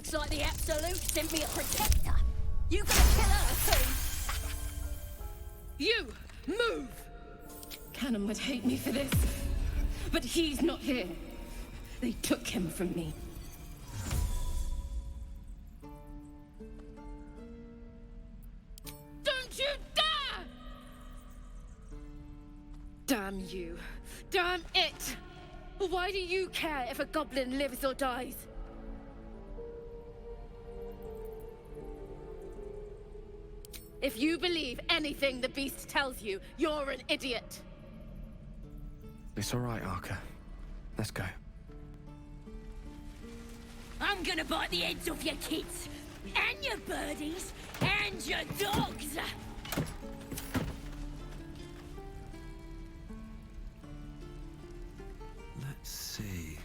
Looks like the Absolute sent me a protector. You gonna kill her too? You! Move! Cannon would hate me for this. But he's not here. They took him from me. Don't you dare! Damn you. Damn it! Why do you care if a goblin lives or dies? If you believe anything the beast tells you, you're an idiot. It's all right, Arca. Let's go. I'm gonna bite the heads off your kids, and your birdies, and your dogs! Let's see.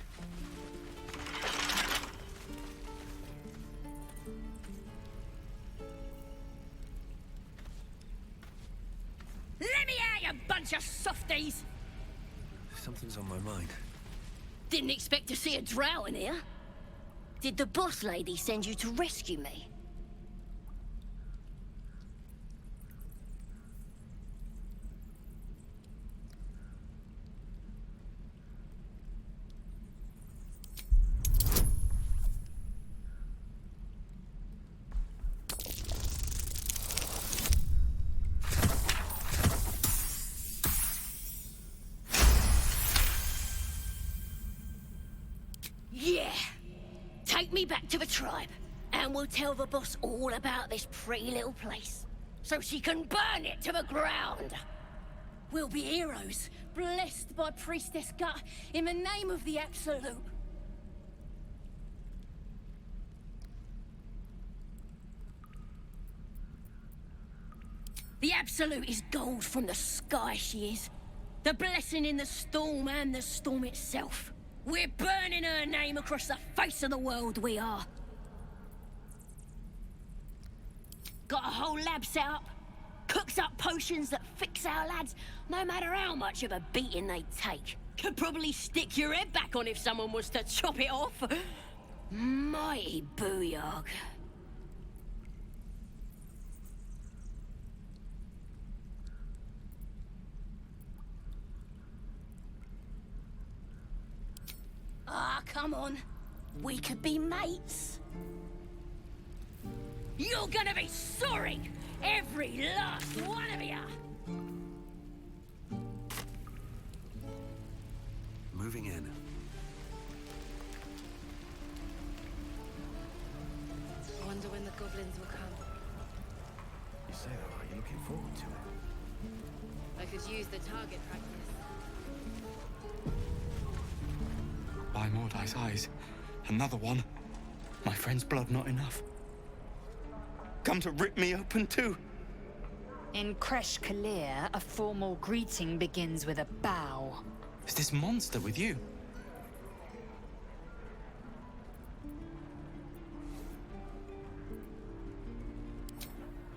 Let me out, you bunch of softies! Something's on my mind. Didn't expect to see a drow in here. Did the boss lady send you to rescue me? Yeah! Take me back to the tribe, and we'll tell the boss all about this pretty little place, so she can burn it to the ground! We'll be heroes, blessed by Priestess Gut, in the name of the Absolute. The Absolute is gold from the sky, she is. The blessing in the storm and the storm itself. We're burning her name across the face of the world, we are. Got a whole lab set up. Cooks up potions that fix our lads, no matter how much of a beating they take. Could probably stick your head back on if someone was to chop it off. Mighty booyog. Ah, come on. We could be mates. You're gonna be sorry! Every last one of you! Moving in. I wonder when the goblins will come. You say that, are you looking forward to it? I could use the target practice. By Mordai's eyes. Another one. My friend's blood not enough. Come to rip me open too. In Kresh Kalir, a formal greeting begins with a bow. Is this monster with you?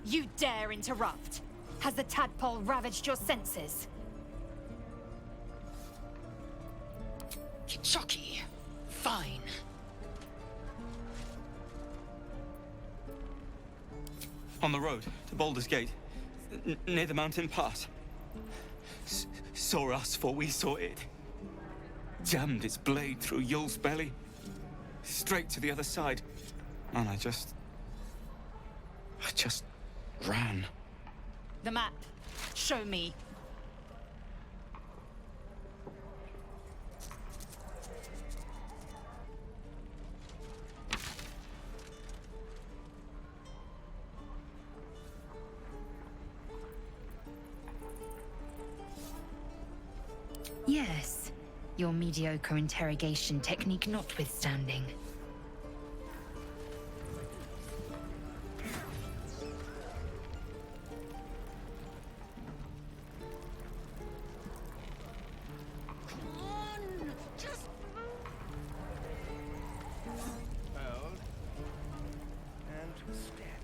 You dare interrupt? Has the tadpole ravaged your senses? Kitsuki. Fine. On the road to Baldur's Gate, near the mountain pass. Saw us, for we saw it. Jammed its blade through Yul's belly, straight to the other side. And I just ran. The map. Show me. Yes, your mediocre interrogation technique notwithstanding. Held. And step.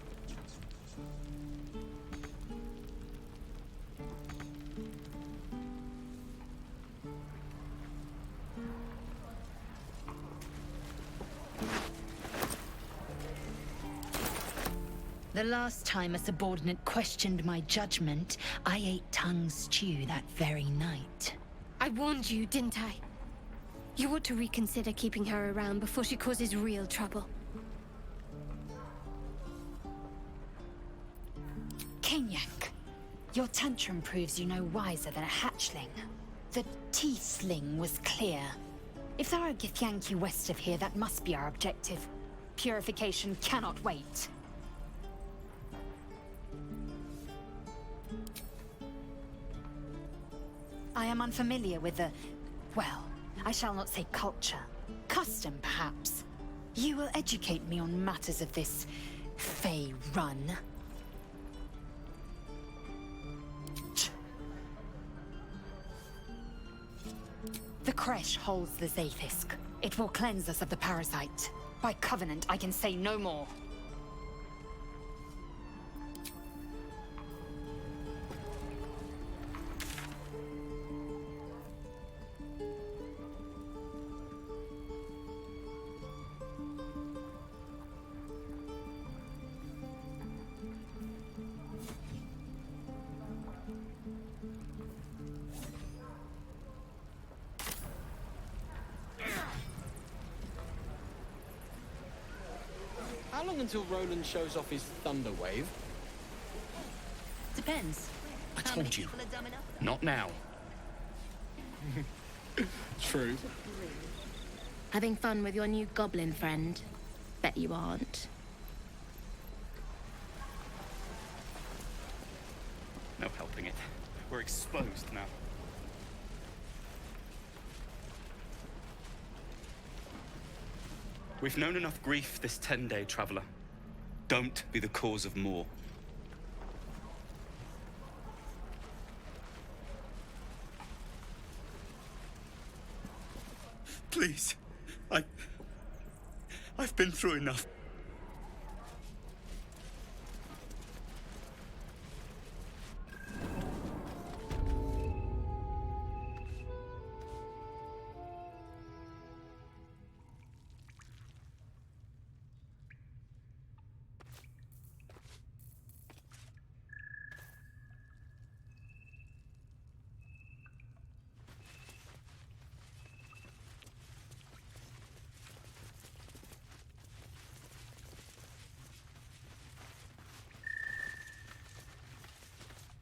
The last time a subordinate questioned my judgment, I ate tongue stew that very night. I warned you, didn't I? You ought to reconsider keeping her around before she causes real trouble. Kenyak, your tantrum proves you no wiser than a hatchling. The Tiefling was clear. If there are Githyanki west of here, that must be our objective. Purification cannot wait. I am unfamiliar with the... well, I shall not say culture. Custom, perhaps. You will educate me on matters of this... Fey run. The creche holds the Zaithisk. It will cleanse us of the parasite. By covenant, I can say no more. How long until Roland shows off his thunder wave? Depends. I told you. Not now. True. Having fun with your new goblin friend? Bet you aren't. No helping it. We're exposed now. We've known enough grief this 10-day traveler. Don't be the cause of more. Please. I've been through enough.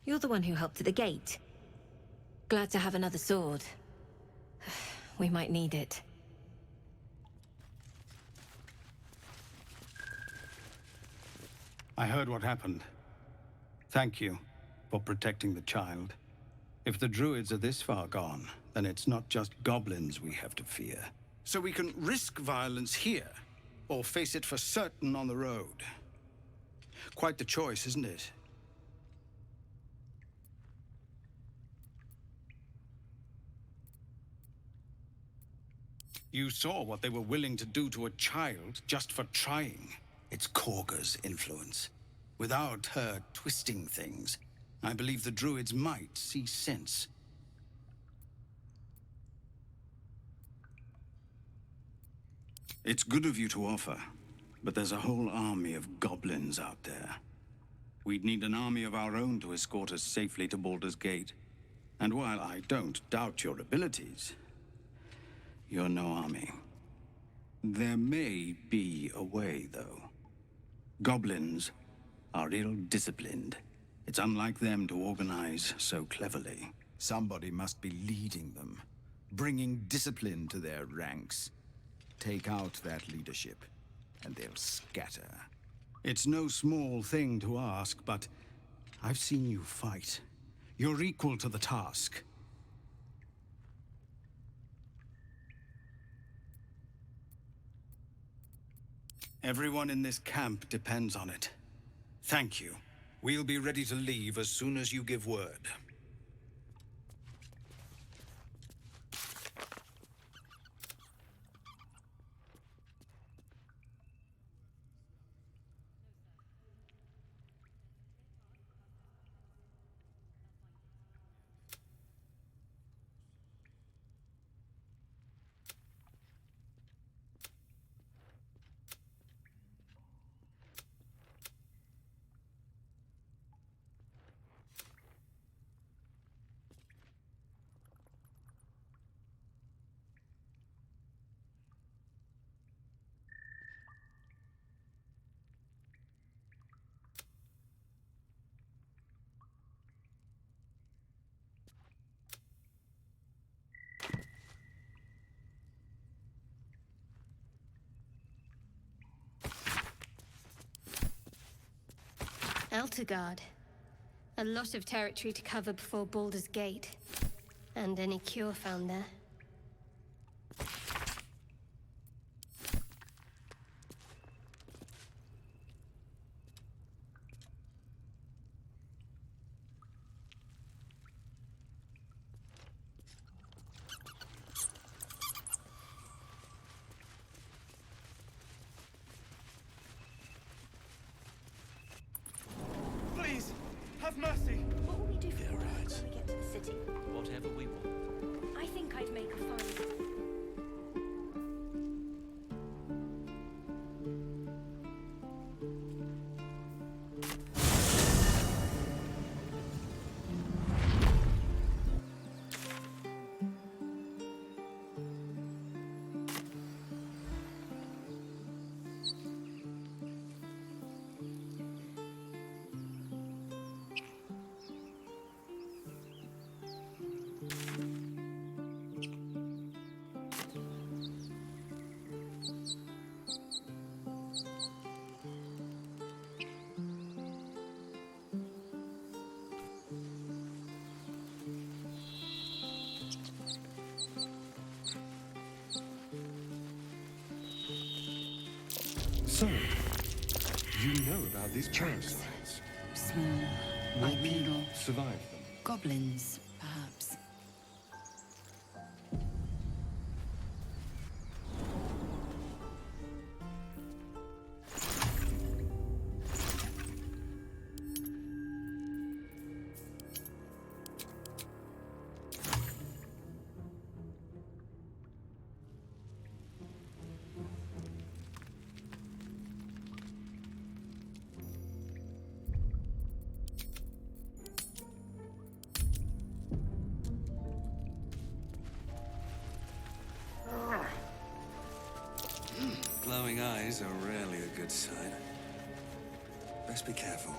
You're the one who helped at the gate. Glad to have another sword. We might need it. I heard what happened. Thank you for protecting the child. If the druids are this far gone, then it's not just goblins we have to fear. So we can risk violence here, or face it for certain on the road. Quite the choice, isn't it? You saw what they were willing to do to a child just for trying. It's Korga's influence. Without her twisting things, I believe the druids might see sense. It's good of you to offer, but there's a whole army of goblins out there. We'd need an army of our own to escort us safely to Baldur's Gate. And while I don't doubt your abilities, you're no army. There may be a way, though. Goblins are ill-disciplined. It's unlike them to organize so cleverly. Somebody must be leading them, bringing discipline to their ranks. Take out that leadership, and they'll scatter. It's no small thing to ask, but I've seen you fight. You're equal to the task. Everyone in this camp depends on it. Thank you. We'll be ready to leave as soon as you give word. Eltergard. A lot of territory to cover before Baldur's Gate. And any cure found there. Please, have mercy. What will we do for work when we get to the city? Whatever we want. I think I'd make a fine. So, you know about these parasites? Small, Will we bipedal, survive them? goblins, perhaps. Glowing eyes are rarely a good sign. Best be careful.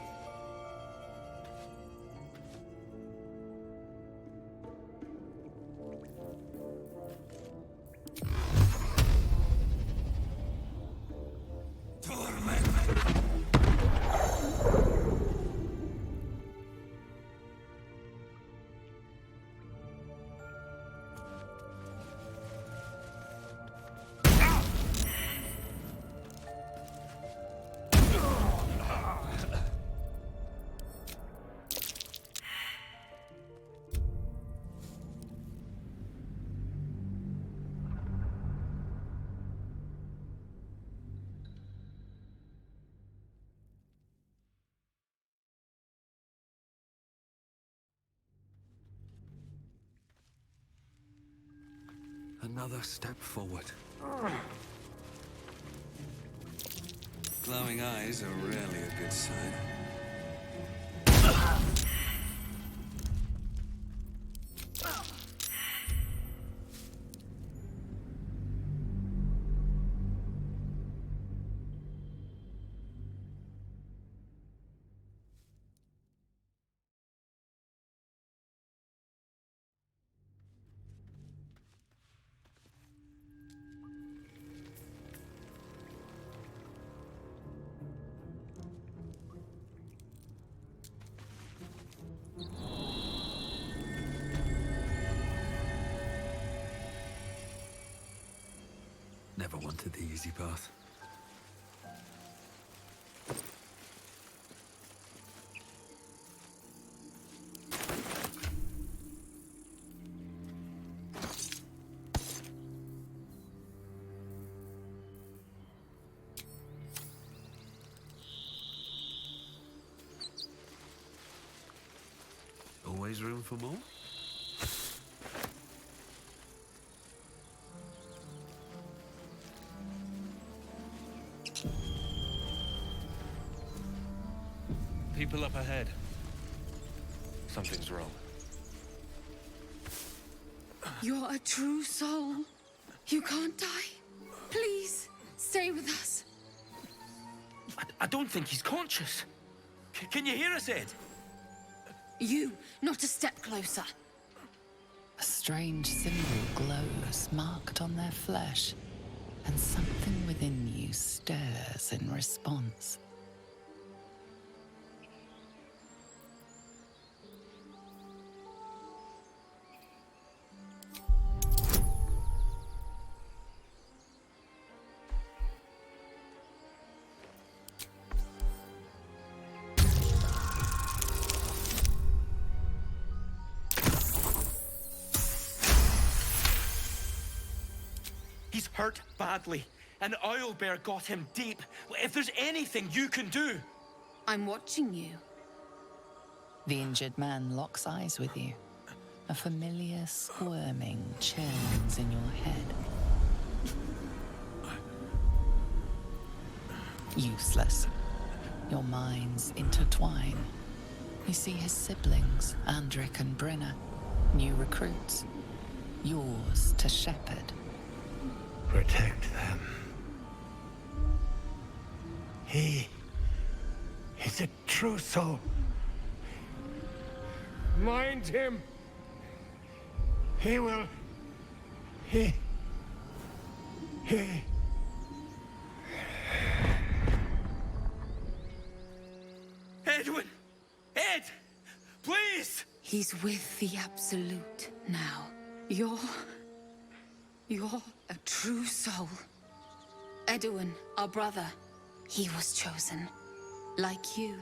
Another step forward. Glowing eyes are rarely a good sign. Never wanted the easy path. Always room for more? People up ahead. Something's wrong. You're a true soul. You can't die. Please, stay with us. I don't think he's conscious. Can you hear us, Ed? You, not a step closer. A strange symbol glows, marked on their flesh, and something within you stirs in response. He's hurt badly, and Owlbear got him deep. If there's anything you can do... I'm watching you. The injured man locks eyes with you. A familiar squirming churns in your head. Useless. Your minds intertwine. You see his siblings, Andric and Brenna, new recruits. Yours to shepherd. Protect them. He is a true soul. Mind him. He will... He... Edwin! Ed! Please! He's with the Absolute now. You're a true soul. Edwin, our brother, he was chosen. Like you.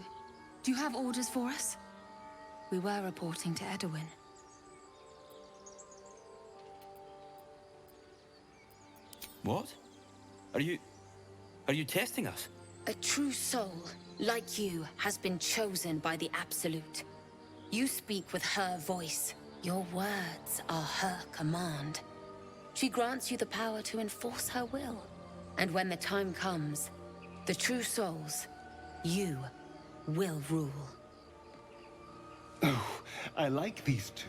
Do you have orders for us? We were reporting to Edwin. What? Are you testing us? A true soul, like you, has been chosen by the Absolute. You speak with her voice. Your words are her command. She grants you the power to enforce her will. And when the time comes, the true souls, you will rule. Oh, I like these two.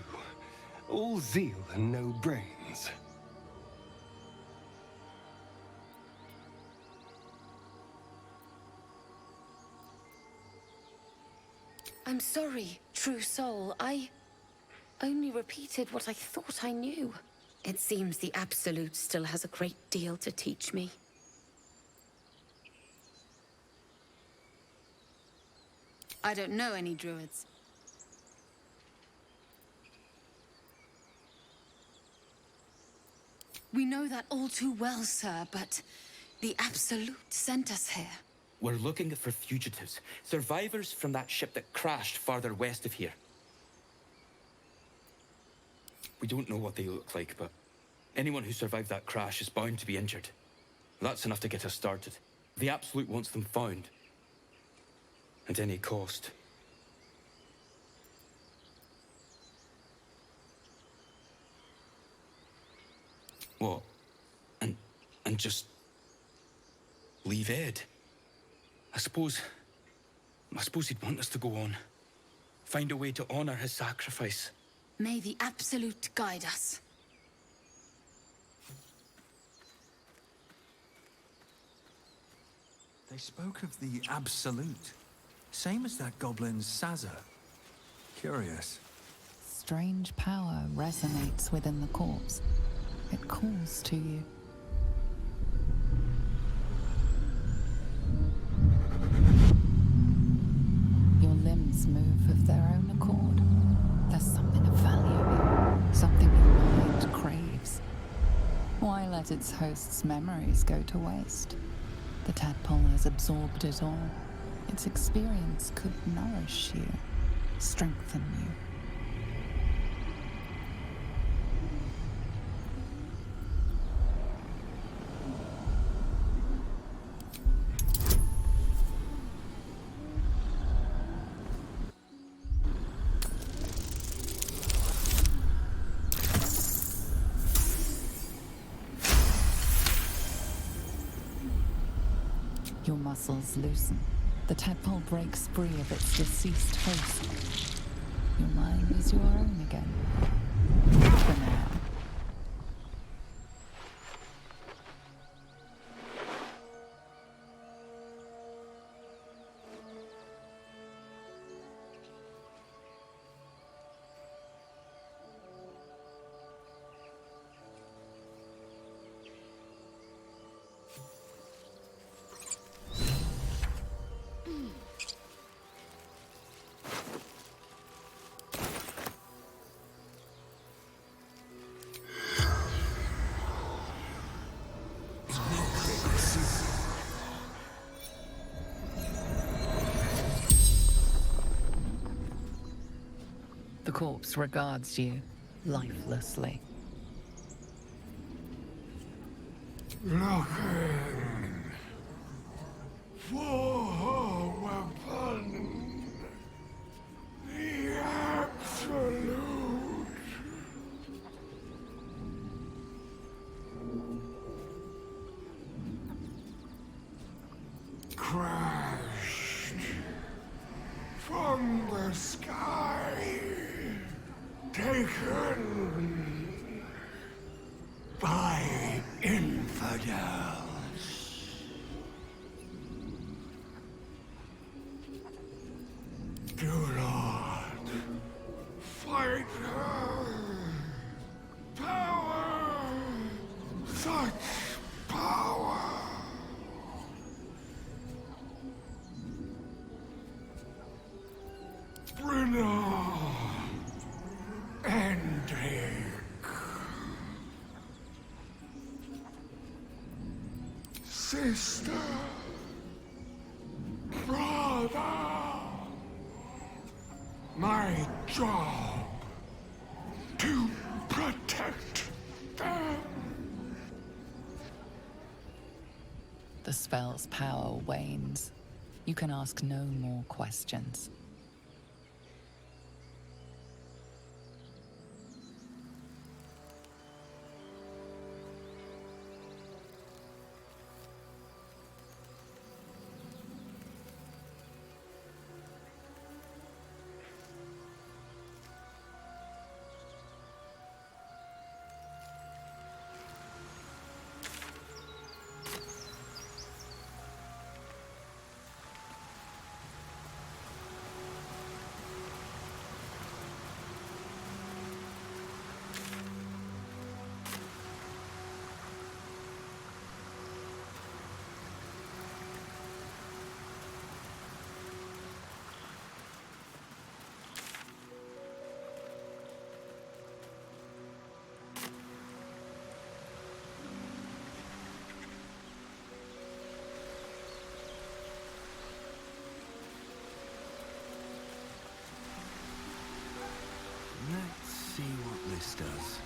All zeal and no brains. I'm sorry, true soul. I only repeated what I thought I knew. It seems the Absolute still has a great deal to teach me. I don't know any druids. We know that all too well, sir, but the Absolute sent us here. We're looking for fugitives. Survivors from that ship that crashed farther west of here. We don't know what they look like, but anyone who survived that crash is bound to be injured. That's enough to get us started. The Absolute wants them found. At any cost. What? And just... leave Ed? I suppose he'd want us to go on. Find a way to honor his sacrifice. May the Absolute guide us. They spoke of the Absolute. Same as that goblin's Sazza. Curious. Strange power resonates within the corpse. It calls to you. Your limbs move of their own accord. There's something of value here, something your mind craves. Why let its host's memories go to waste? The tadpole has absorbed it all. Its experience could nourish you, strengthen you. Your muscles loosen. The tadpole breaks free of its deceased host. Your mind is your own again. For now. The corpse regards you lifelessly. Looking for weapon. The absolute. Crashed from the sky. Taken by infidels. Do not fight her. Power! Such power! Brenna! Ending. Sister! Brother! My job to protect them. The spell's power wanes. You can ask no more questions. Let's see what this does.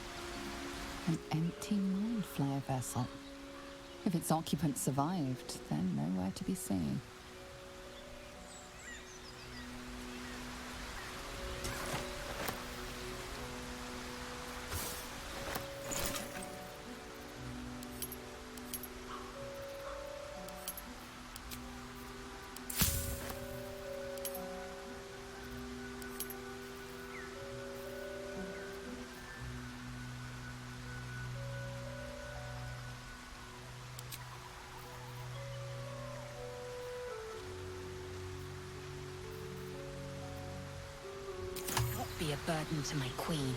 An empty mind flyer vessel. If its occupant survived, then nowhere to be seen. Be a burden to my queen.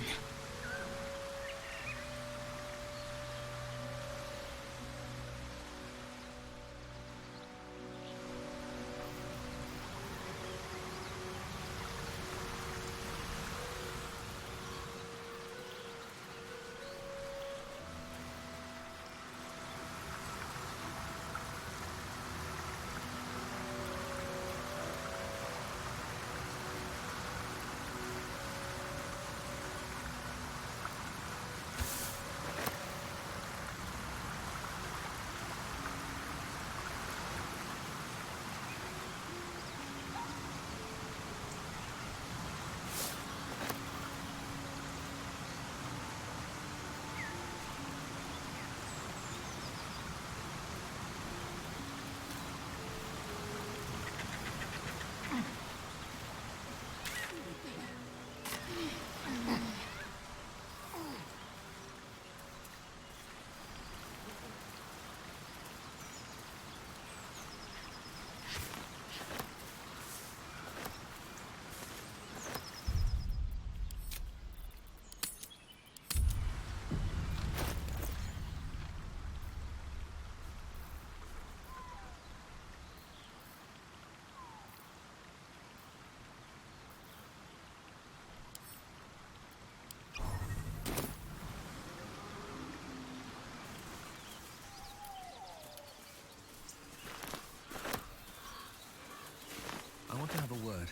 I want to have a word.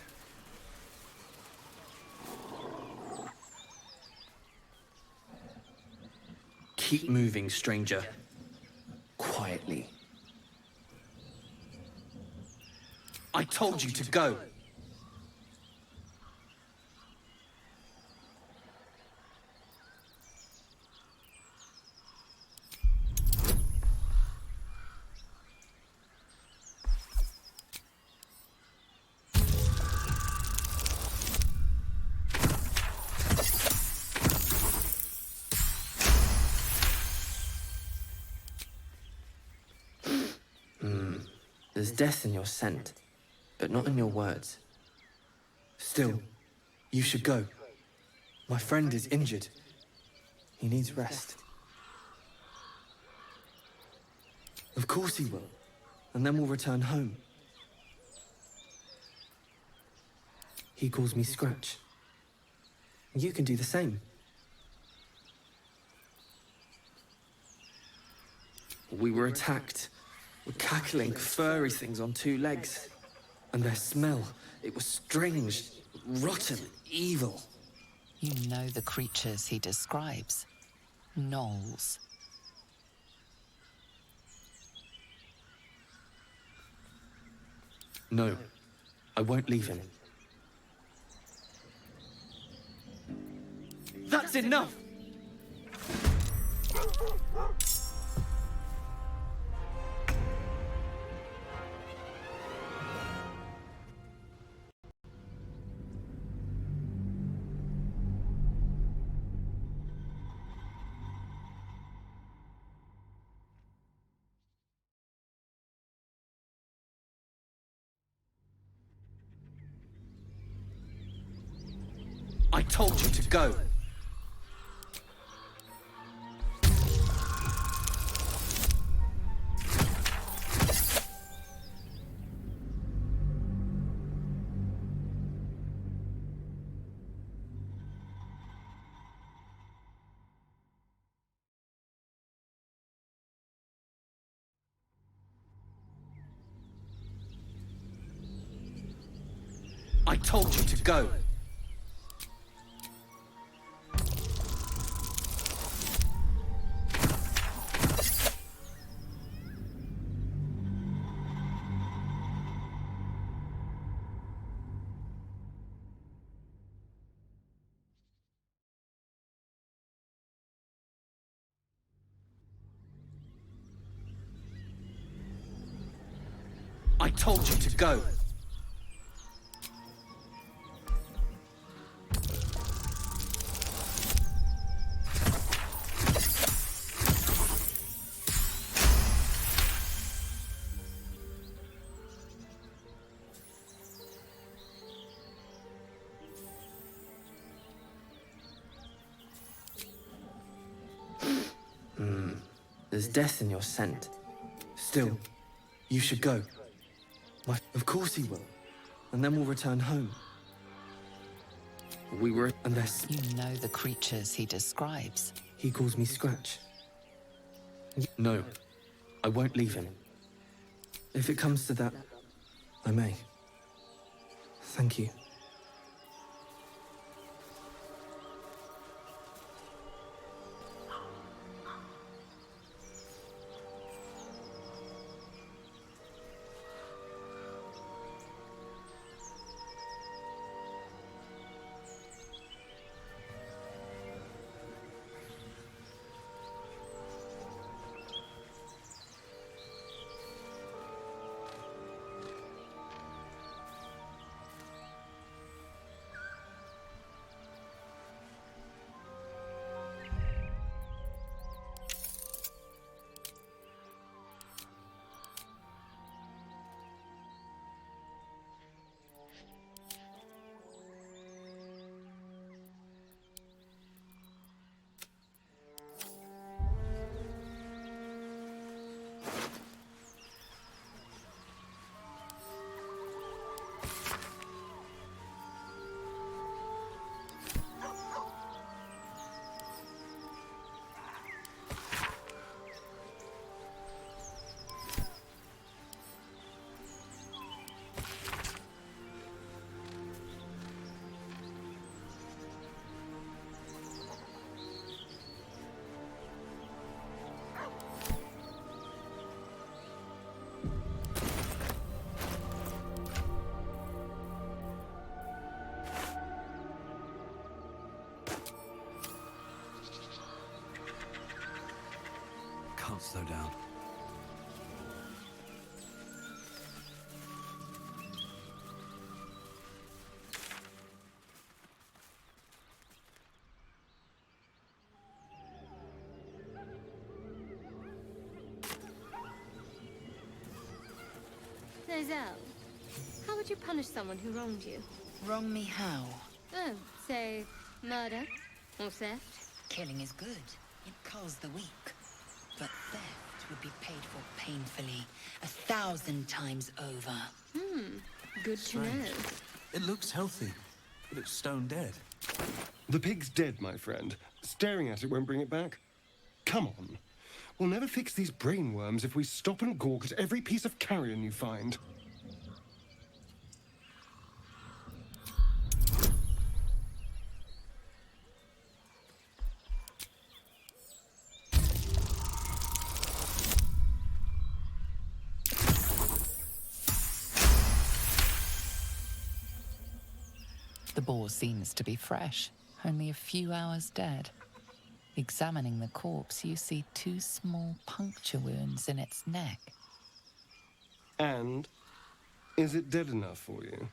Keep moving, stranger. told you to go. There's death in your scent, but not in your words. Still, you should go. My friend is injured. He needs rest. Of course he will, and then we'll return home. He calls me Scratch. You can do the same. We were attacked. With cackling, furry things on two legs. And their smell, it was strange, rotten, evil. You know the creatures he describes. Gnolls. No, I won't leave him. That's enough! I told you to go. I told you to go. I told you to go. There's death in your scent. Still, you should go. Of course he will. And then we'll return home. We were... and there's... You know the creatures he describes. He calls me Scratch. No, I won't leave him. If it comes to that, I may. Thank you. can't slow down. Zell, how would you punish someone who wronged you? Wrong me how? Oh, say, murder or theft? Killing is good. It culls the weak. But theft would be paid for painfully, 1,000 times over. Good to know. It looks healthy, but it's stone dead. The pig's dead, my friend. Staring at it won't bring it back. Come on. We'll never fix these brainworms if we stop and gawk at every piece of carrion you find. The boar seems to be fresh, only a few hours dead. Examining the corpse, you see 2 small puncture wounds in its neck. And is it dead enough for you?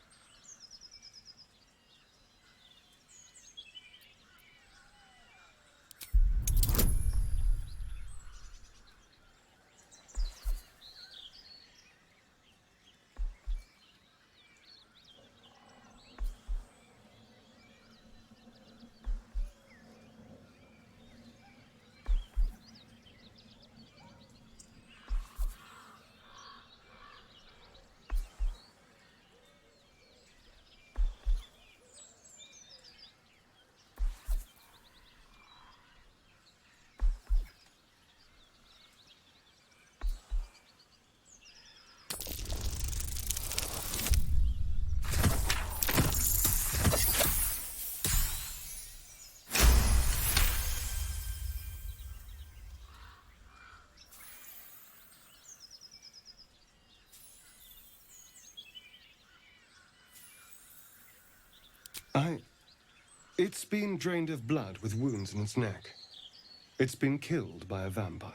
It's been drained of blood with wounds in its neck. It's been killed by a vampire.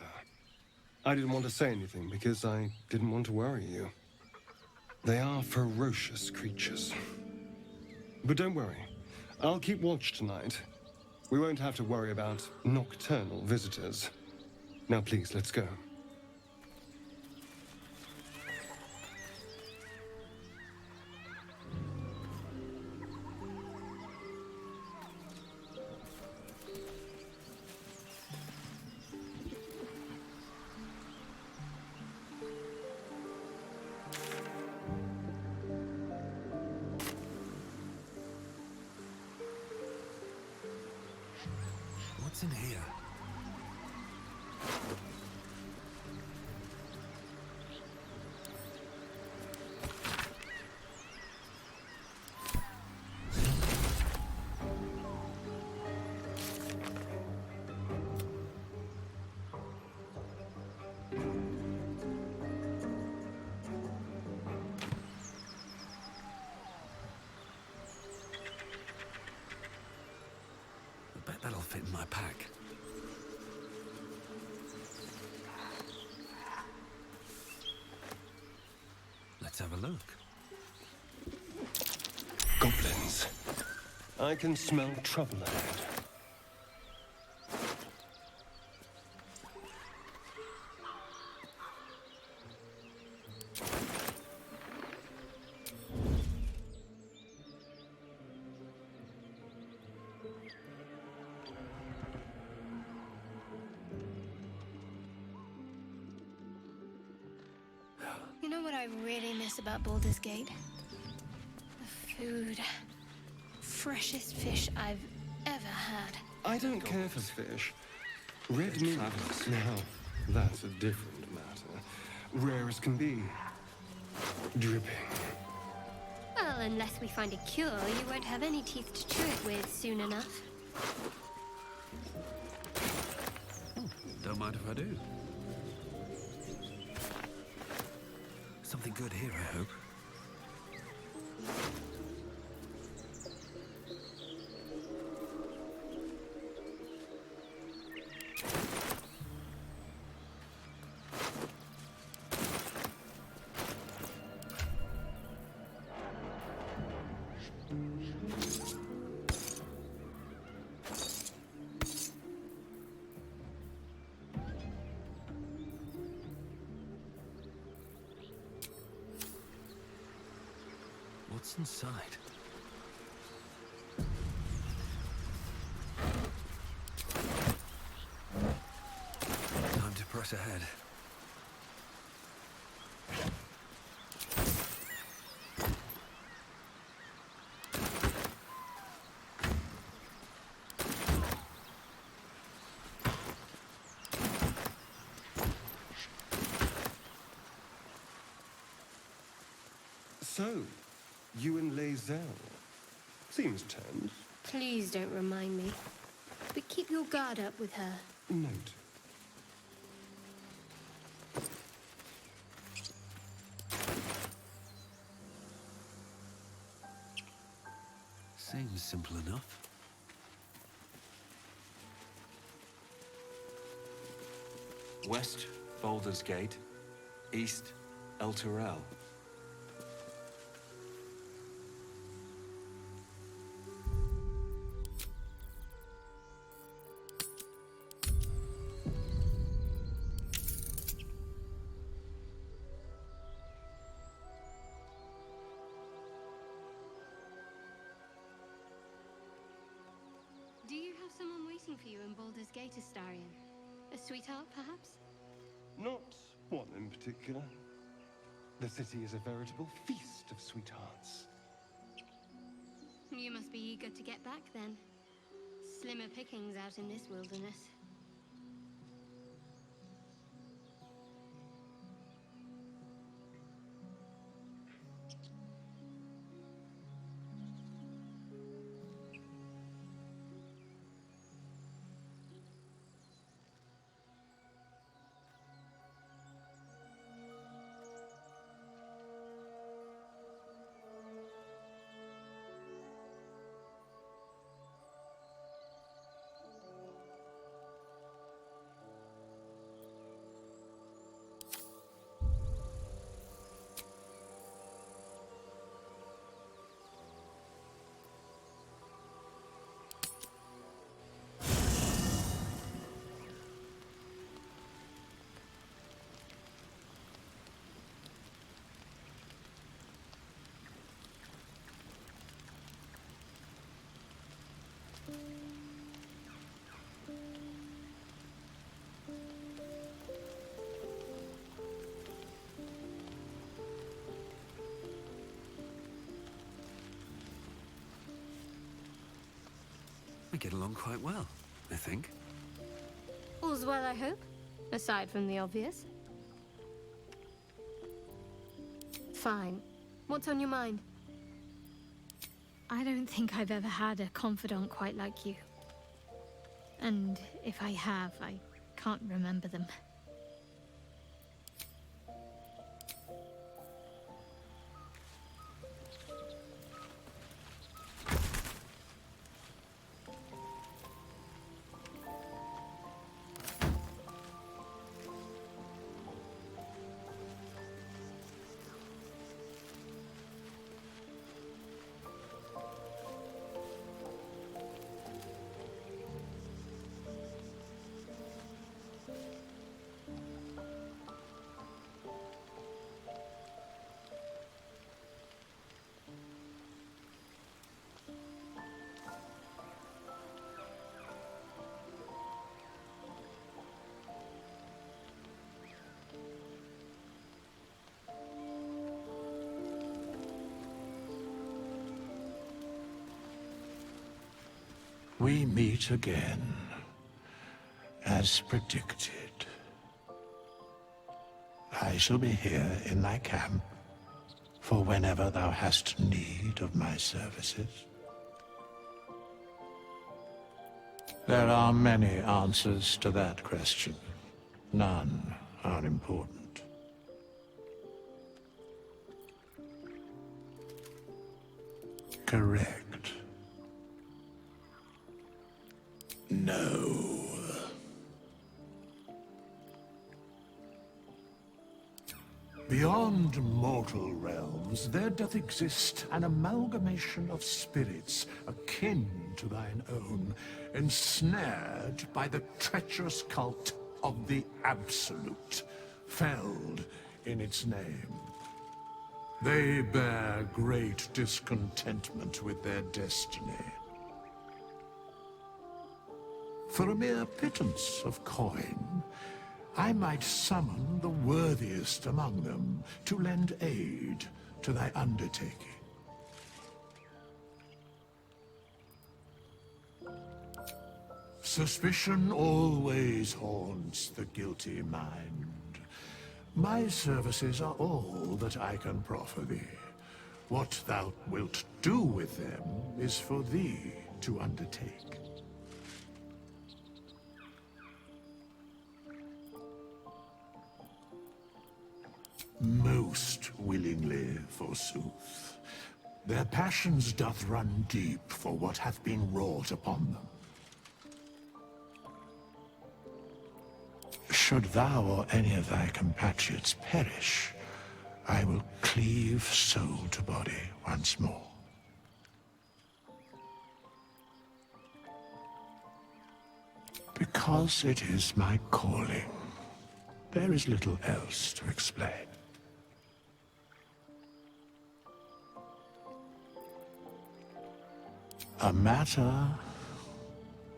I didn't want to say anything because I didn't want to worry you. They are ferocious creatures. But don't worry. I'll keep watch tonight. We won't have to worry about nocturnal visitors. Now please, let's go. What's in here? I bet that'll fit in my pack. Let's have a look. Goblins. I can smell trouble ahead. You know what I really miss about Baldur's Gate? The food. Freshest fish I've ever had. I don't care for fish. Red meat. Now, that's a different matter. Rare as can be. Dripping. Well, unless we find a cure, you won't have any teeth to chew it with soon enough. Don't mind if I do. Something good here, I hope. What's inside? Time to press ahead. So, you and Lae'zel. Seems tense. Please don't remind me. But keep your guard up with her. Note. Seems simple enough. West, Baldur's Gate. East, El Turel. Do you have someone waiting for you in Baldur's Gate, Astarion? A sweetheart, perhaps? Not one in particular. The city is a veritable feast of sweethearts. You must be eager to get back, then. Slimmer pickings out in this wilderness. We get along quite well, I think. All's well, I hope. Aside from the obvious. Fine. What's on your mind? I don't think I've ever had a confidant quite like you. And if I have, I can't remember them. We meet again, as predicted. I shall be here in thy camp for whenever thou hast need of my services. There are many answers to that question. None are important. Correct. No. Beyond mortal realms, there doth exist an amalgamation of spirits akin to thine own, ensnared by the treacherous cult of the Absolute, felled in its name. They bear great discontentment with their destiny. For a mere pittance of coin, I might summon the worthiest among them to lend aid to thy undertaking. Suspicion always haunts the guilty mind. My services are all that I can proffer thee. What thou wilt do with them is for thee to undertake. Most willingly, forsooth. Their passions doth run deep for what hath been wrought upon them. Should thou or any of thy compatriots perish, I will cleave soul to body once more. Because it is my calling. There is little else to explain. A matter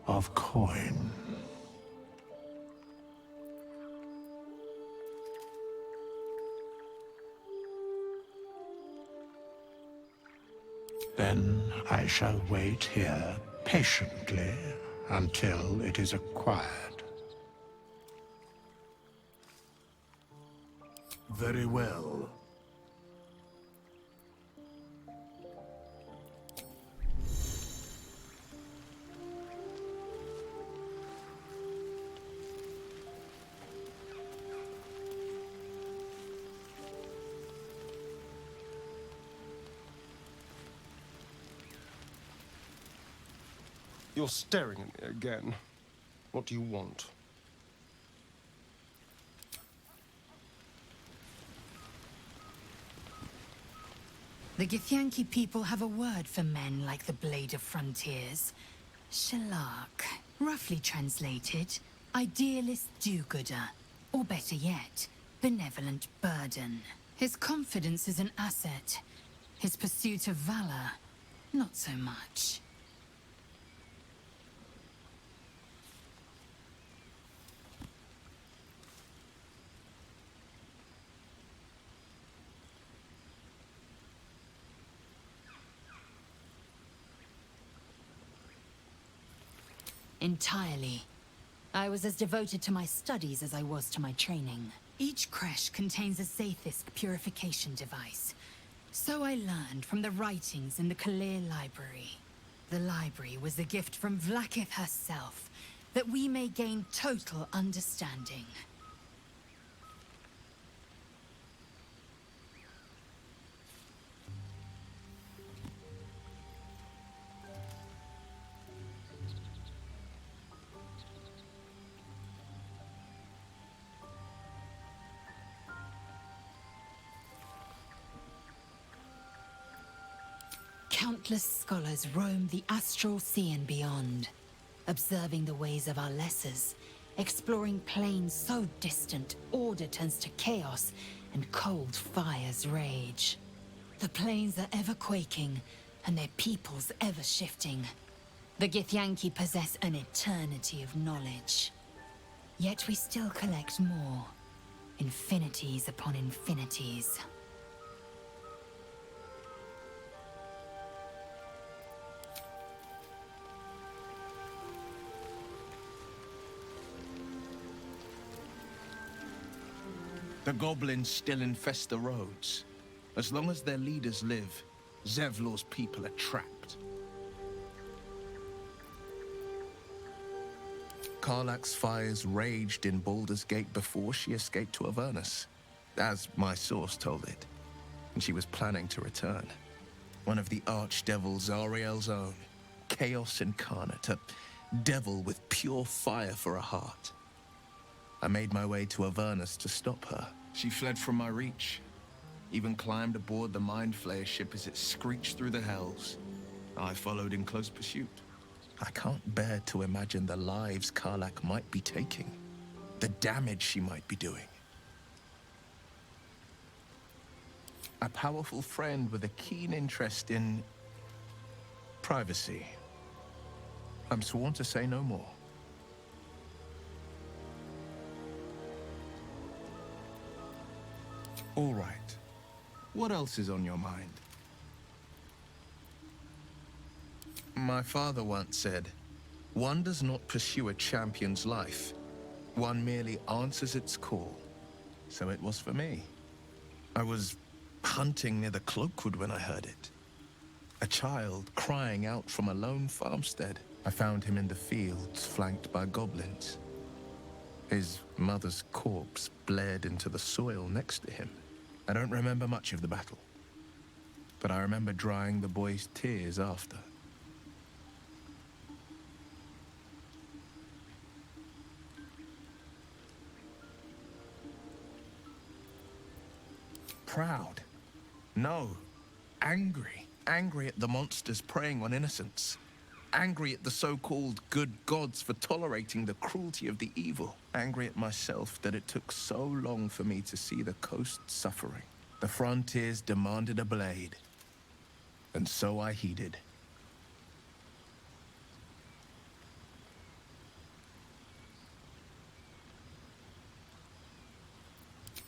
of coin. Then I shall wait here patiently until it is acquired. Very well. You're staring at me again. What do you want? The Githyanki people have a word for men like the Blade of Frontiers. Shalak. Roughly translated, idealist do-gooder. Or better yet, benevolent burden. His confidence is an asset. His pursuit of valor, not so much. Entirely. I was as devoted to my studies as I was to my training. Each creche contains a Zaithisk purification device. So I learned from the writings in the Kalir Library. The library was a gift from Vlaakith herself, that we may gain total understanding. Countless scholars roam the astral sea and beyond, observing the ways of our lessers, exploring planes so distant order turns to chaos and cold fires rage. The planes are ever quaking, and their peoples ever shifting. The Githyanki possess an eternity of knowledge. Yet we still collect more, infinities upon infinities. The goblins still infest the roads. As long as their leaders live, Zevlor's people are trapped. Karlach's fires raged in Baldur's Gate before she escaped to Avernus, as my source told it. And she was planning to return. One of the archdevils Ariel's own, Chaos Incarnate, a devil with pure fire for a heart. I made my way to Avernus to stop her. She fled from my reach, even climbed aboard the Mind Flayer ship as it screeched through the hells. I followed in close pursuit. I can't bear to imagine the lives Karlach might be taking, the damage she might be doing. A powerful friend with a keen interest in privacy. I'm sworn to say no more. All right. What else is on your mind? My father once said, one does not pursue a champion's life. One merely answers its call. So it was for me. I was hunting near the Cloakwood when I heard it. A child crying out from a lone farmstead. I found him in the fields, flanked by goblins. His mother's corpse bled into the soil next to him. I don't remember much of the battle, but I remember drying the boy's tears after. Proud? No. Angry. Angry at the monsters preying on innocents. Angry at the so-called good gods for tolerating the cruelty of the evil. Angry at myself that it took so long for me to see the coast suffering. The frontiers demanded a blade. And so I heeded.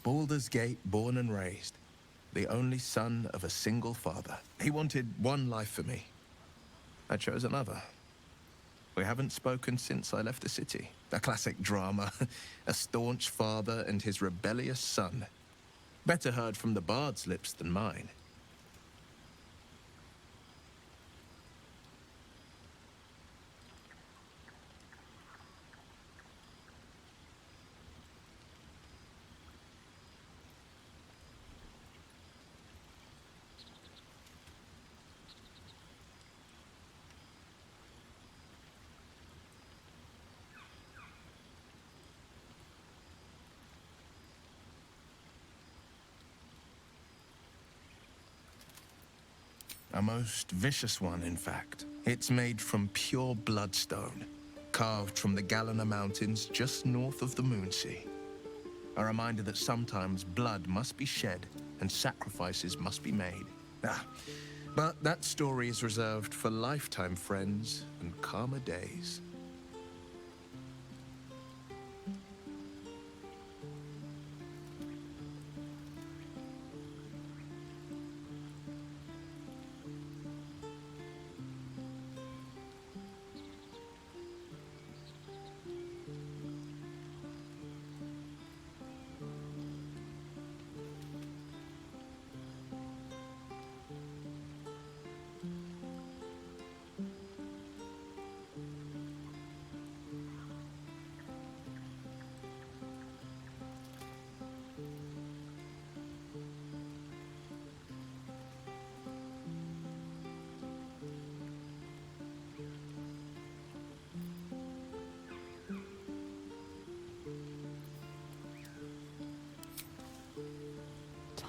Baldur's Gate, born and raised. The only son of a single father. He wanted one life for me. I chose another. We haven't spoken since I left the city. A classic drama. A staunch father and his rebellious son. Better heard from the bard's lips than mine. A most vicious one, in fact. It's made from pure bloodstone, carved from the Galena Mountains just north of the Moonsea. A reminder that sometimes blood must be shed and sacrifices must be made. But that story is reserved for lifetime friends and calmer days.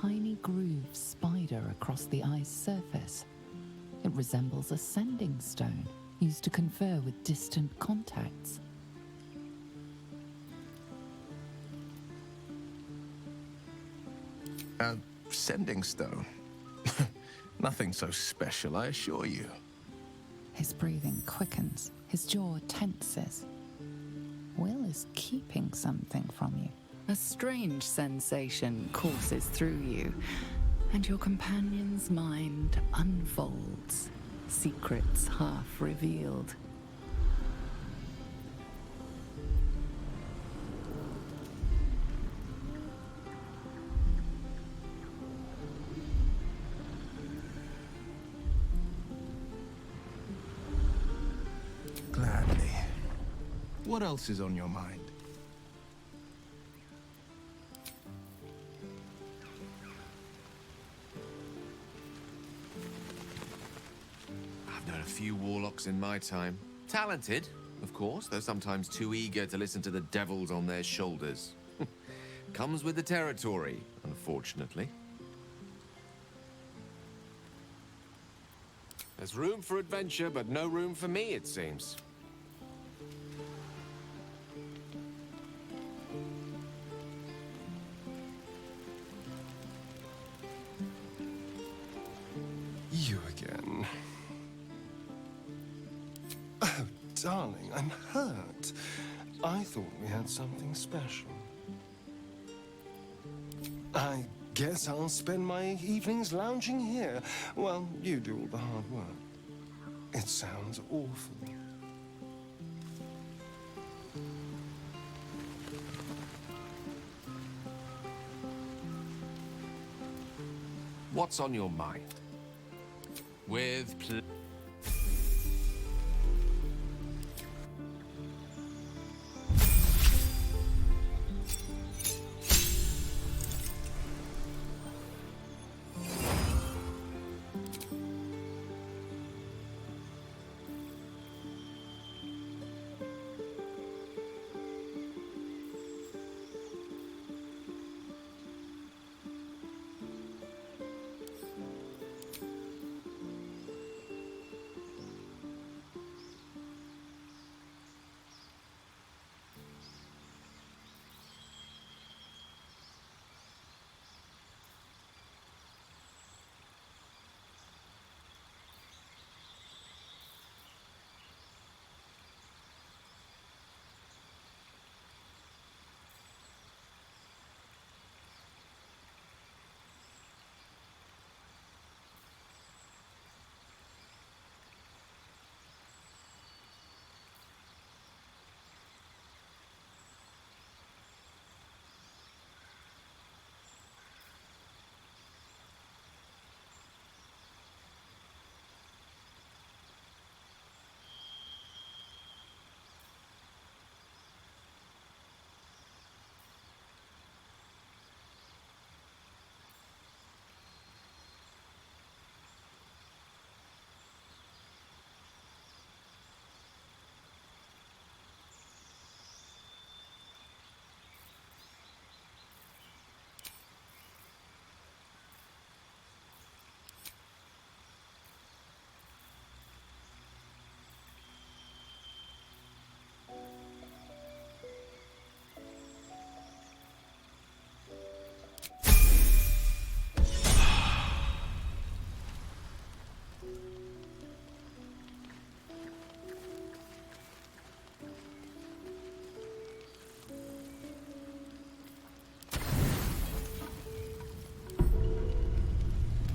Tiny grooves spider across the eye's surface. It resembles a sending stone used to confer with distant contacts. A sending stone? Nothing so special, I assure you. His breathing quickens, his jaw tenses. Will is keeping something from you. A strange sensation courses through you, and your companion's mind unfolds, secrets half revealed. Gladly. What else is on your mind? I've known a few warlocks in my time. Talented, of course, though sometimes too eager to listen to the devils on their shoulders. Comes with the territory, unfortunately. There's room for adventure, but no room for me, it seems. darling, I'm hurt. I thought we had something special. I guess I'll spend my evenings lounging here while you do all the hard work. It sounds awful. What's on your mind? With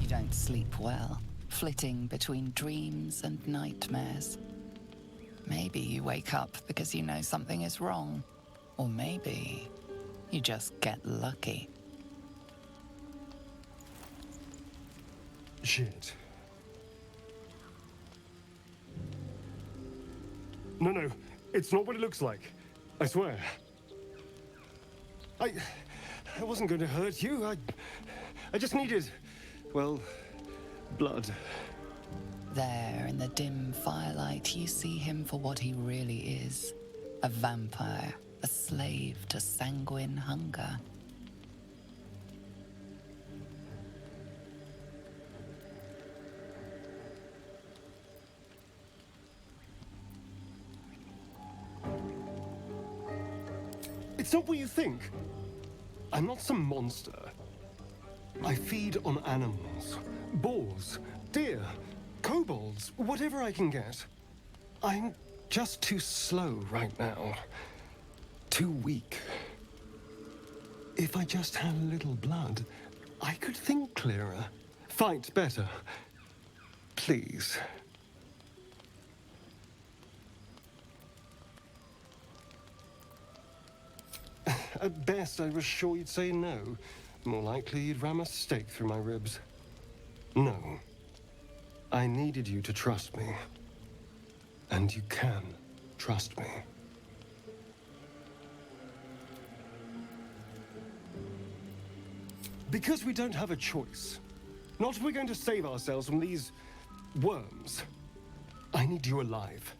You don't sleep well, flitting between dreams and nightmares. Maybe you wake up because you know something is wrong. Or maybe you just get lucky. Shit. No, it's not what it looks like. I swear. I wasn't going to hurt you. I just needed, well, blood. There, in the dim firelight, you see him for what he really is. A vampire, a slave to sanguine hunger. It's not what you think. I'm not some monster. I feed on animals. Boars, deer, kobolds, whatever I can get. I'm just too slow right now. Too weak. If I just had a little blood, I could think clearer, fight better. Please. At best, I was sure you'd say no. More likely, you'd ram a stake through my ribs. No. I needed you to trust me. And you can trust me. Because we don't have a choice. Not if we're going to save ourselves from these worms. I need you alive.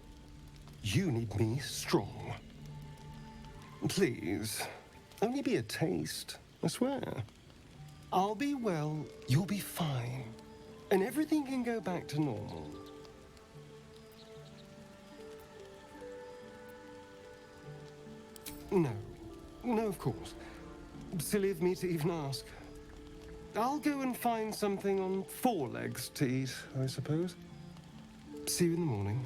You need me strong. Please, only be a taste, I swear. I'll be well, you'll be fine. And everything can go back to normal. No, of course. Silly of me to even ask. I'll go and find something on 4 legs to eat, I suppose. See you in the morning.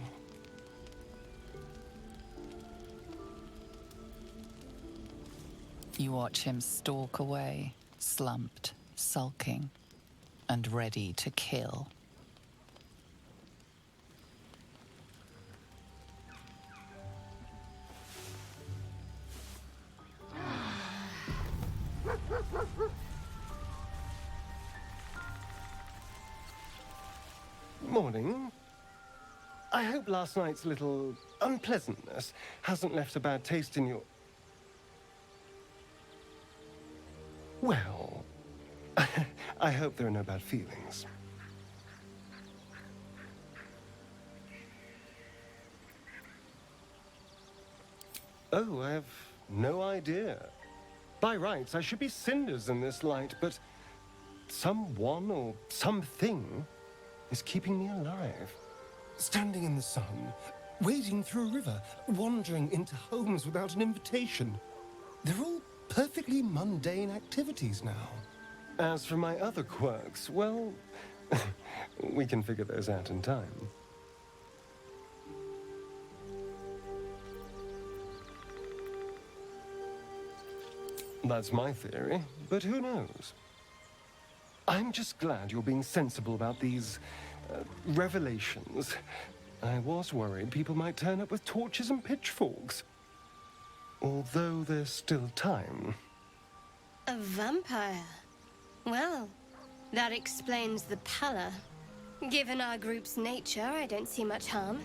You watch him stalk away, slumped, sulking, and ready to kill. Morning. I hope last night's little unpleasantness hasn't left a bad taste in your... Well, I hope there are no bad feelings. Oh, I have no idea. By rights, I should be cinders in this light, but someone or something is keeping me alive. Standing in the sun, wading through a river, wandering into homes without an invitation. They're all perfectly mundane activities now. As for my other quirks, well, we can figure those out in time. That's my theory, but who knows? I'm just glad you're being sensible about these revelations. I was worried people might turn up with torches and pitchforks. Although there's still time. A vampire? Well, that explains the pallor. Given our group's nature, I don't see much harm.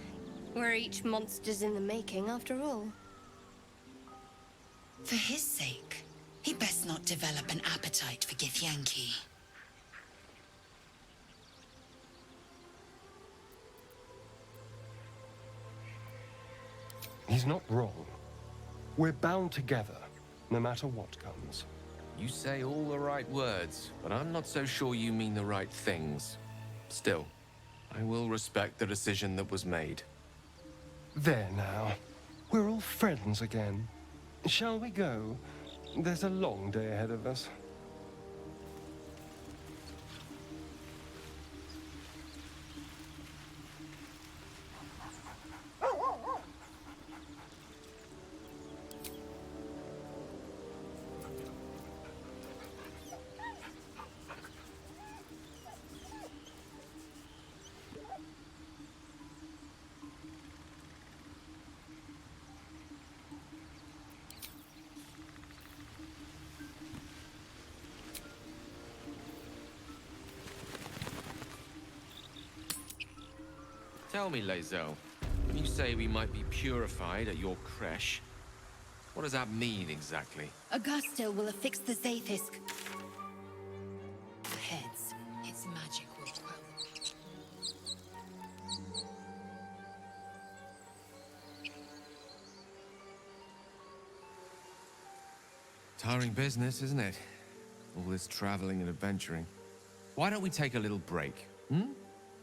We're each monsters in the making, after all. For his sake, he best not develop an appetite for Githyanki. He's not wrong. We're bound together, no matter what comes. You say all the right words, but I'm not so sure you mean the right things. Still, I will respect the decision that was made. There now. We're all friends again. Shall we go? There's a long day ahead of us. Tell me, Lae'zel, when you say we might be purified at your creche, what does that mean exactly? Augusta will affix the Zaithisk. Heads, its magic will quell. Tiring business, isn't it? All this traveling and adventuring. Why don't we take a little break,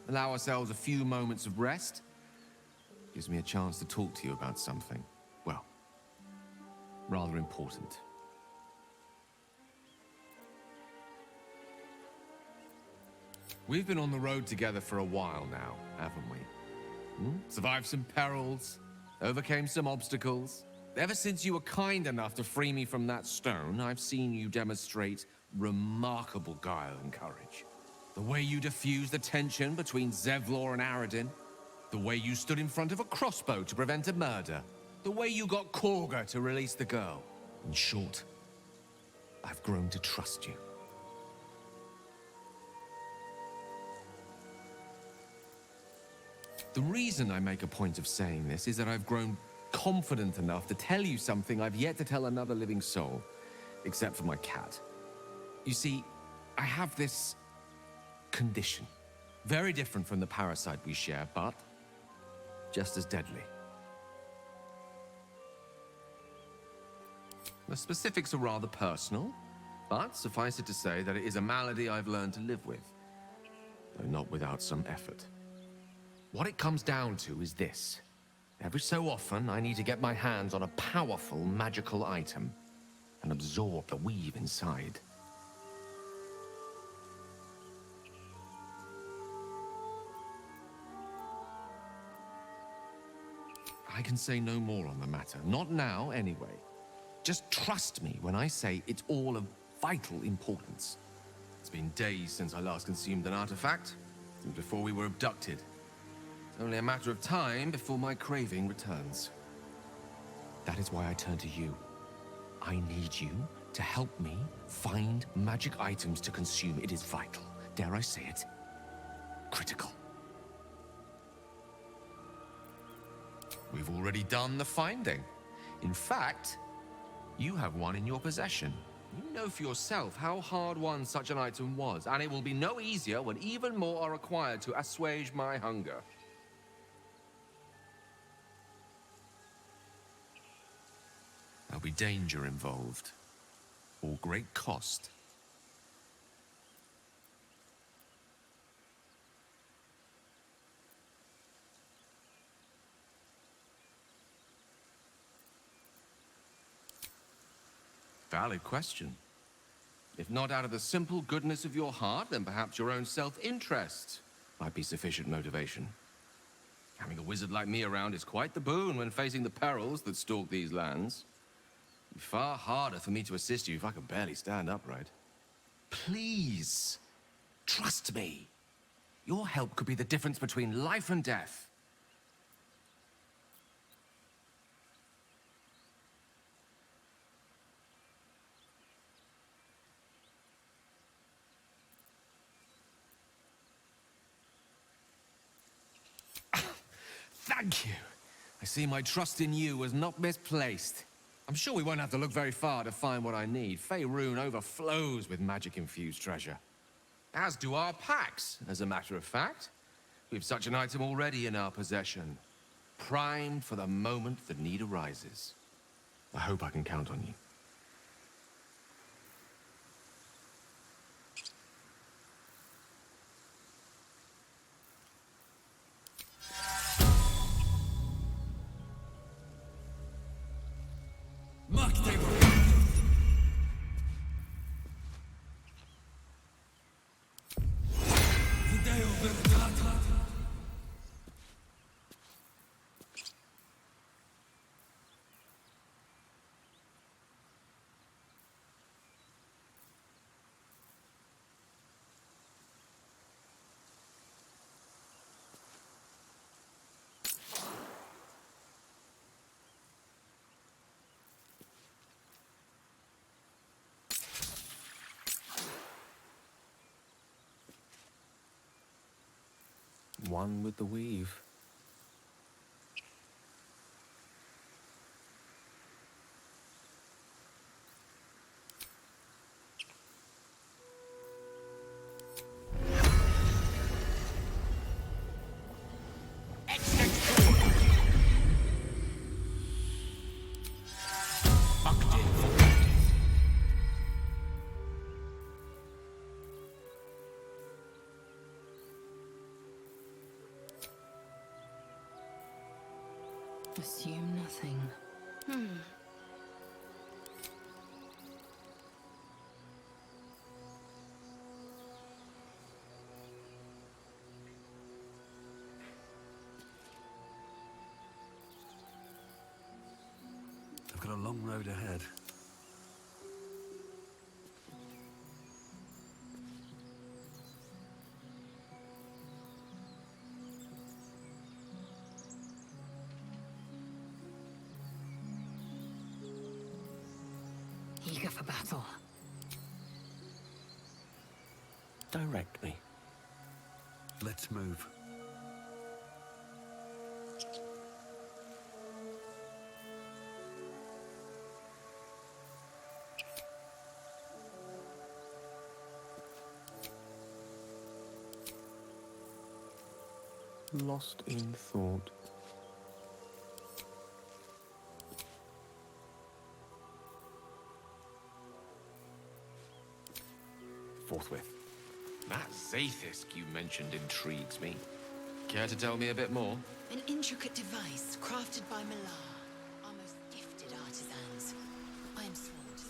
Allow ourselves a few moments of rest? Gives me a chance to talk to you about something, well, rather important. We've been on the road together for a while now, haven't we? Survived some perils, overcame some obstacles. Ever since you were kind enough to free me from that stone, I've seen you demonstrate remarkable guile and courage. The way you diffused the tension between Zevlor and Aradin. The way you stood in front of a crossbow to prevent a murder. The way you got Korga to release the girl. In short, I've grown to trust you. The reason I make a point of saying this is that I've grown confident enough to tell you something I've yet to tell another living soul, except for my cat. You see, I have this condition. Very different from the parasite we share, but just as deadly. The specifics are rather personal, but suffice it to say that it is a malady I've learned to live with, though not without some effort. What it comes down to is this. Every so often, I need to get my hands on a powerful magical item and absorb the weave inside. I can say no more on the matter. Not now, anyway. Just trust me when I say it's all of vital importance. It's been days since I last consumed an artifact, since before we were abducted. It's only a matter of time before my craving returns. That is why I turn to you. I need you to help me find magic items to consume. It is vital. Dare I say it? Critical. We've already done the finding. In fact, you have one in your possession. You know for yourself how hard-won such an item was, and it will be no easier when even more are required to assuage my hunger. There'll be danger involved, or great cost. Valid question. If not out of the simple goodness of your heart, then perhaps your own self-interest might be sufficient motivation. Having a wizard like me around is quite the boon when facing the perils that stalk these lands. It'd be far harder for me to assist you if I can barely stand upright. Please, trust me. Your help could be the difference between life and death. Thank you. I see my trust in you was not misplaced. I'm sure we won't have to look very far to find what I need. Faerun overflows with magic-infused treasure. As do our packs, as a matter of fact. We've such an item already in our possession. Primed for the moment the need arises. I hope I can count on you. One with the weave. Assume nothing. I've got a long road ahead. Eager for battle. Direct me. Let's move. Lost in thought. Forthwith. That Zathis you mentioned intrigues me. Care to tell me a bit more? An intricate device crafted by Malar, our most gifted artisans. I am sworn to say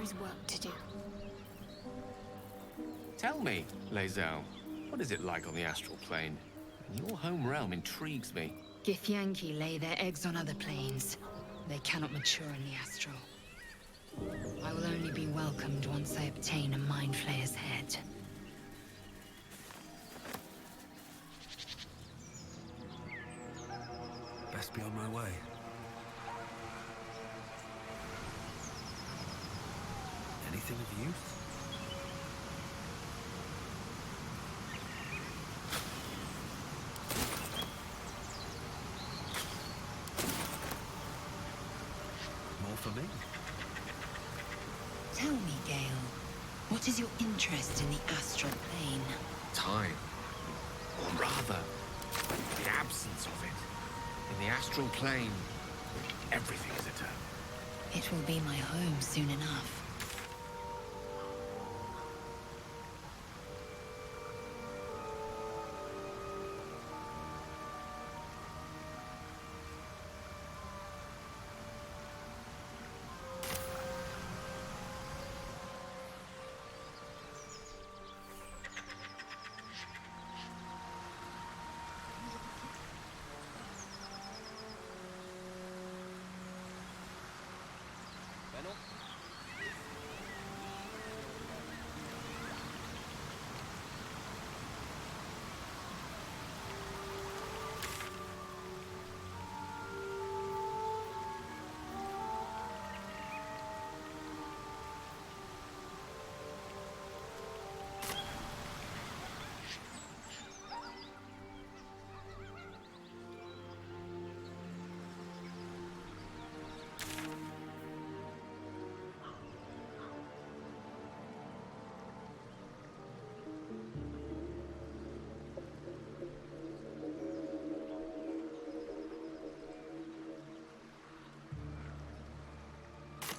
Hero's work to do. Tell me, Lae'zel, what is it like on the astral plane? Your home realm intrigues me. Githyanki lay their eggs on other planes. They cannot mature in the astral. I will only be welcomed once I obtain a Mind Flayer's head. Best be on my way. Anything of use? More for me. Tell me, Gale, what is your interest in the astral plane? Time. Or rather, the absence of it. In the astral plane, everything is eternal. It will be my home soon enough.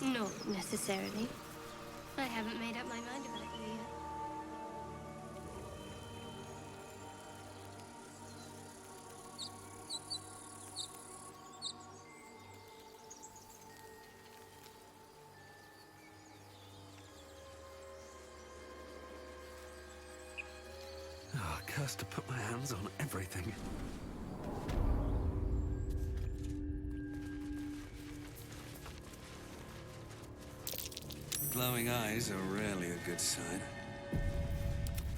Not necessarily. I haven't made up my mind about you yet. Oh, cursed to put my hands on everything. Glowing eyes are rarely a good sign.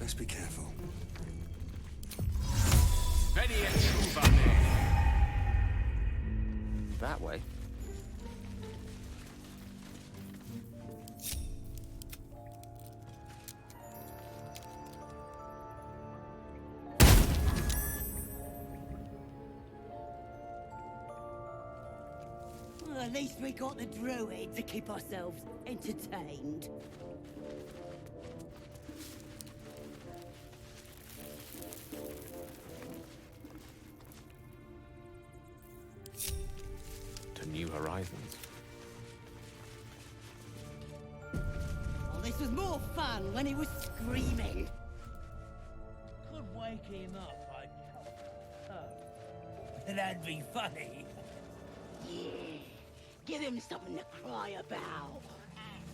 Best be careful. That way. Well, at least we got the druid to keep ourselves entertained. To new horizons. Well, this was more fun when he was screaming. Could wake him up, I know. That'd be funny. Yeah. Give him something to cry about.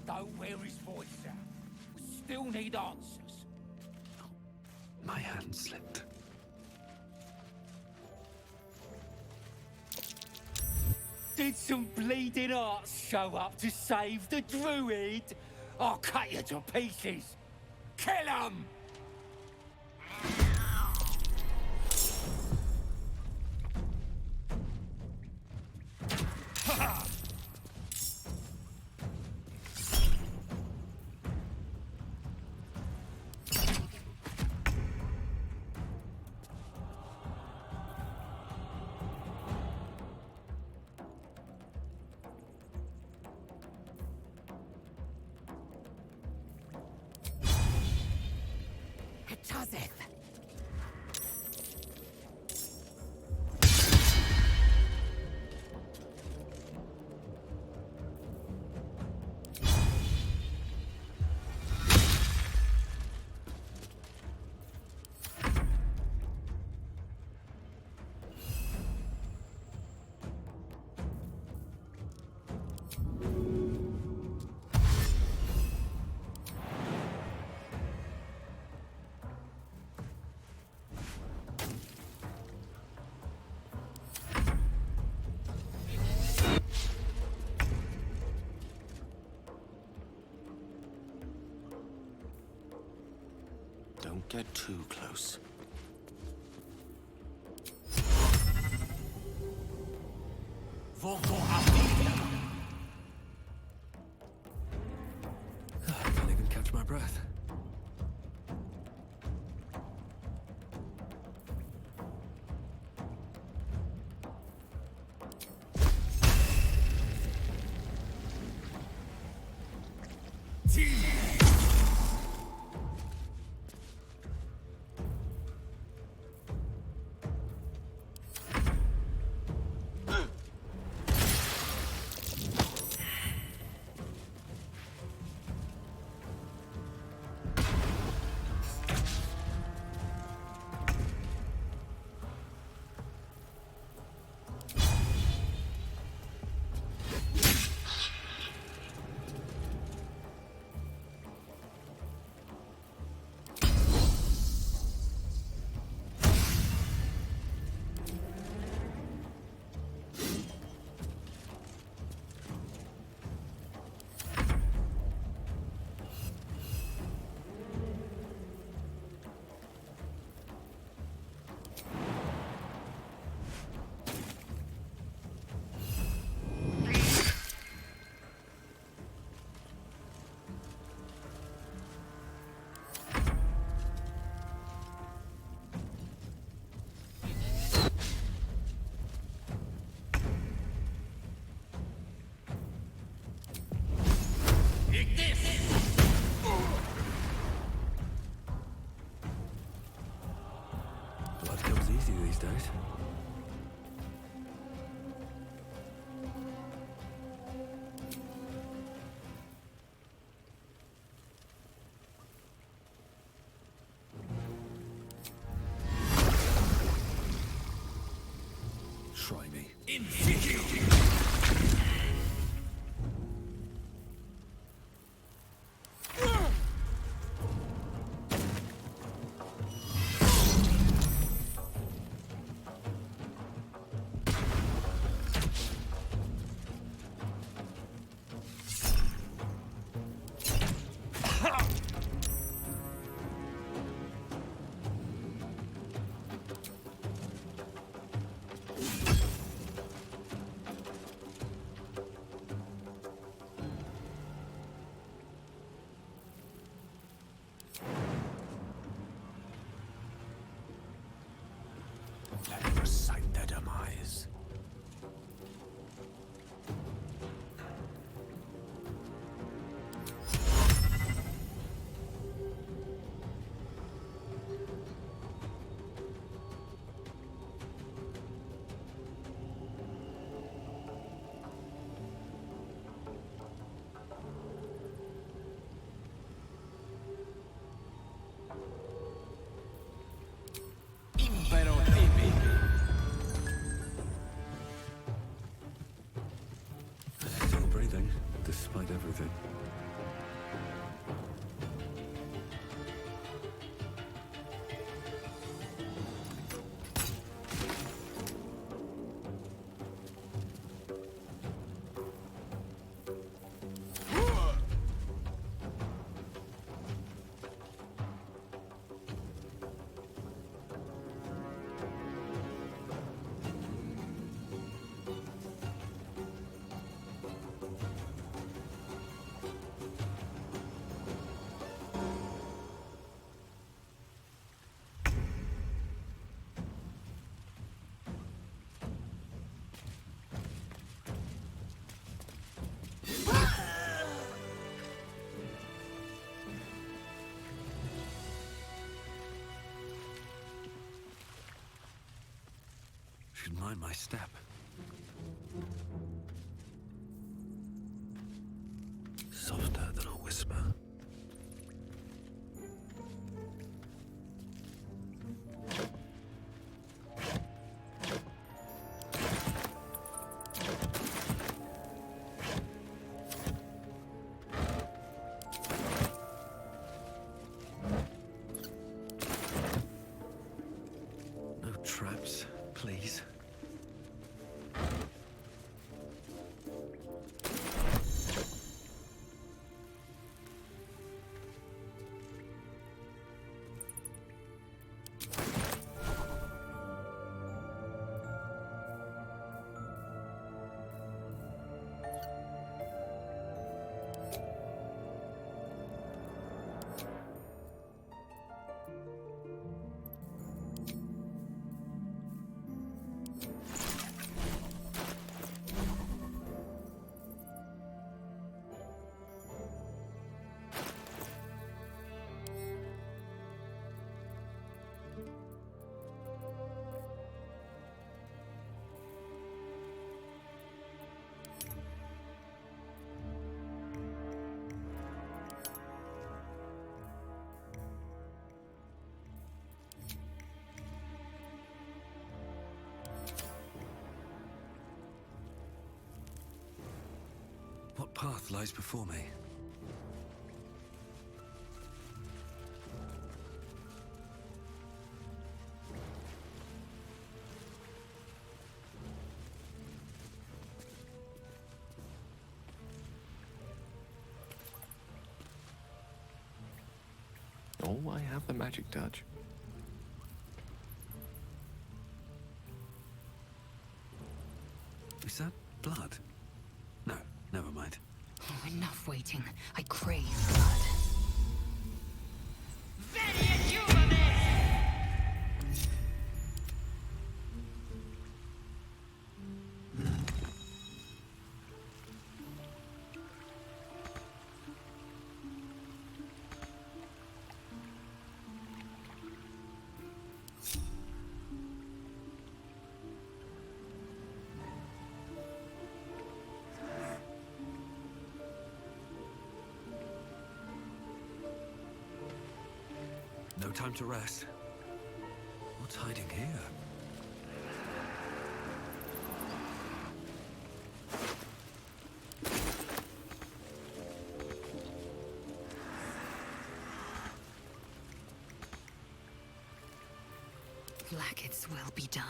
Don't wear his voice out. We still need answers. My hand slipped. Did some bleeding arts show up to save the druid? I'll cut you to pieces. Kill him! Don't get too close. I can't even catch my breath. Blood comes easy these days. Try me. Let them recite their demise. Pero hippie. Still breathing, despite everything. Should mind my step. Softer than a whisper. No traps, please. path lies before me. Oh, I have the magic touch. Is that blood? No, never mind. Oh, enough waiting. I crave blood. No time to rest. What's hiding here? Blackets will be done.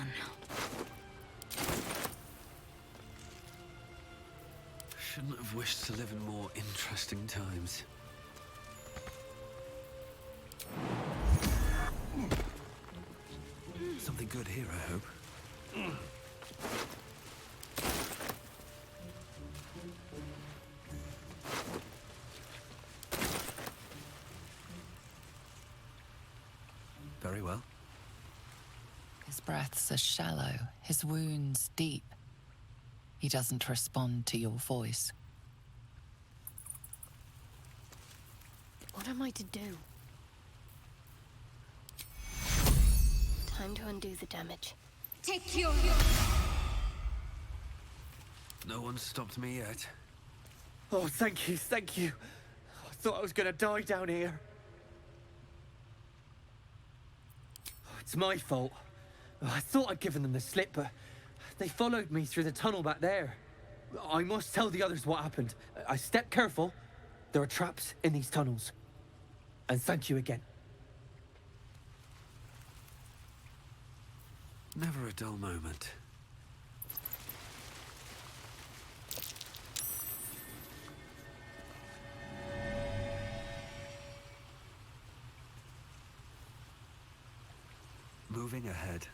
Shouldn't have wished to live in more interesting times. Something good here, I hope. Very well. His breaths are shallow, his wounds deep. He doesn't respond to your voice. What am I to do? Time to undo the damage. Take your... No one's stopped me yet. Oh, thank you, thank you. I thought I was gonna die down here. It's my fault. I thought I'd given them the slip, but they followed me through the tunnel back there. I must tell the others what happened. I stepped careful. There are traps in these tunnels. And thank you again. Never a dull moment. Moving ahead.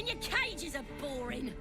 Your cages are boring.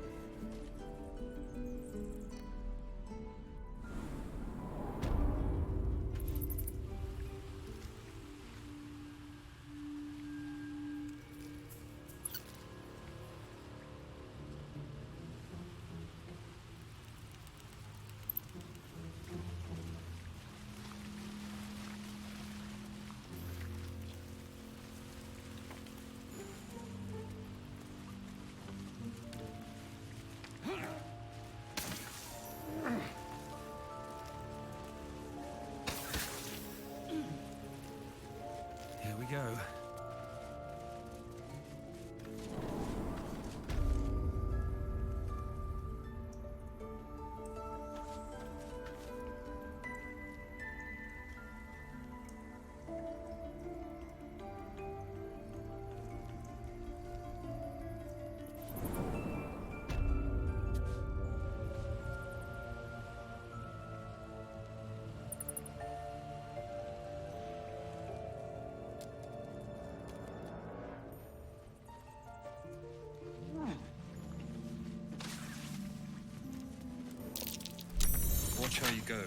Watch how you go.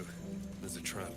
There's a trap.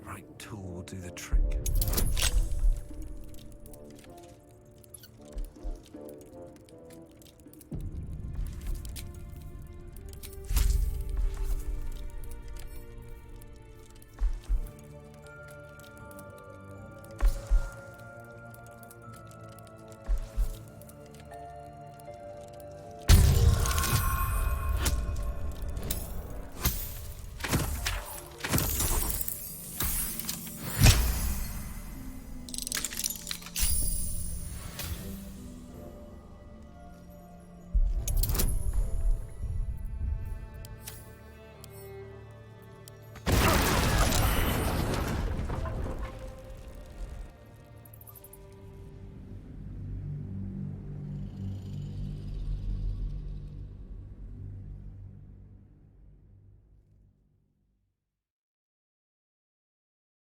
Right tool will do the trick.